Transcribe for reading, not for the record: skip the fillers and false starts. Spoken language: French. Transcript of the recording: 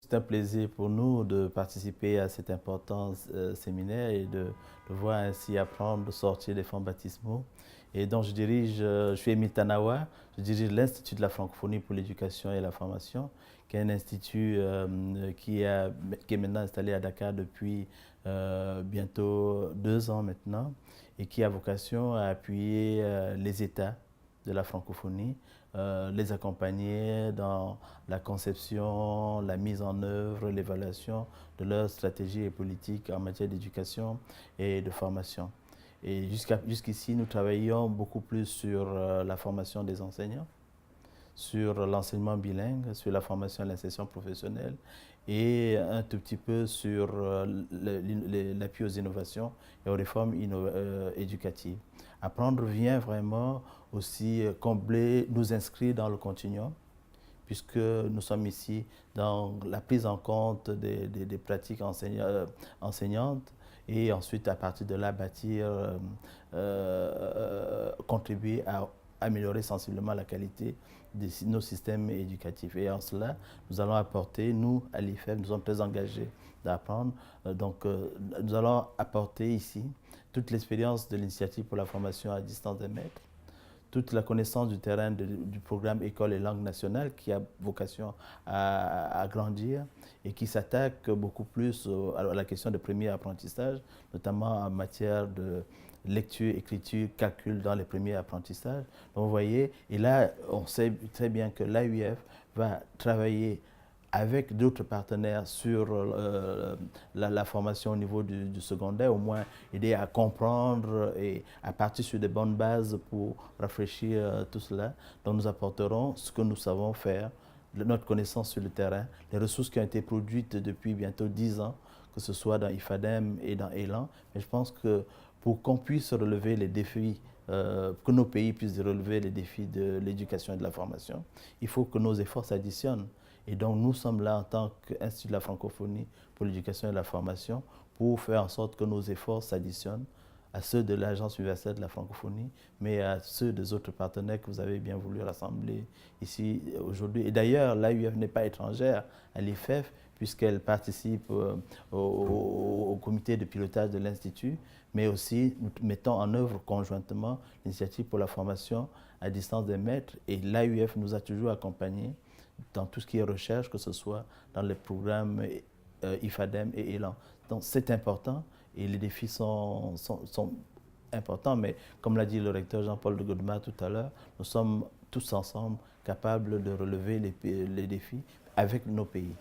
C'est un plaisir pour nous de participer à cet important séminaire et de voir ainsi apprendre, de sortir des fonds baptismaux. Et donc je suis Émile Tanawa, je dirige l'Institut de la francophonie pour l'éducation et la formation, qui est un institut qui est maintenant installé à Dakar depuis bientôt 2 ans maintenant et qui a vocation à appuyer les États de la francophonie, les accompagner dans la conception, la mise en œuvre, l'évaluation de leurs stratégies et politiques en matière d'éducation et de formation. Et jusqu'ici, nous travaillons beaucoup plus sur la formation des enseignants, sur l'enseignement bilingue, sur la formation et l'insertion professionnelle et un tout petit peu sur l'appui aux innovations et aux réformes éducatives. Apprendre vient vraiment aussi combler, nous inscrire dans le continuum, puisque nous sommes ici dans la prise en compte des pratiques enseignantes et ensuite à partir de là bâtir, contribuer à améliorer sensiblement la qualité de nos systèmes éducatifs. Et en cela, nous allons apporter, nous, à l'IFEF, nous sommes très engagés d'apprendre. Nous allons apporter ici toute l'expérience de l'initiative pour la formation à distance des maîtres, toute la connaissance du terrain du programme École et langue nationale qui a vocation à grandir et qui s'attaque beaucoup plus à la question de premier apprentissage, notamment en matière de lecture, écriture, calcul dans les premiers apprentissages. Donc vous voyez, et là, on sait très bien que l'AUF va travailler avec d'autres partenaires sur la formation au niveau du secondaire, au moins aider à comprendre et à partir sur des bonnes bases pour rafraîchir tout cela. Donc nous apporterons ce que nous savons faire, notre connaissance sur le terrain, les ressources qui ont été produites depuis bientôt 10 ans, que ce soit dans IFADEM et dans ELAN. Mais je pense que pour qu'on puisse relever les défis, que nos pays puissent relever les défis de l'éducation et de la formation, il faut que nos efforts s'additionnent. Et donc nous sommes là en tant qu'Institut de la francophonie pour l'éducation et la formation pour faire en sorte que nos efforts s'additionnent à ceux de l'Agence universelle de la francophonie, mais à ceux des autres partenaires que vous avez bien voulu rassembler ici aujourd'hui. Et d'ailleurs, l'AUF n'est pas étrangère à l'IFEF, puisqu'elle participe au comité de pilotage de l'Institut, mais aussi nous mettons en œuvre conjointement l'initiative pour la formation à distance des maîtres. Et l'AUF nous a toujours accompagnés dans tout ce qui est recherche, que ce soit dans les programmes IFADEM et ELAN. Donc c'est important et les défis sont importants, mais comme l'a dit le recteur Jean-Paul de Godemar tout à l'heure, nous sommes tous ensemble capables de relever les défis avec nos pays.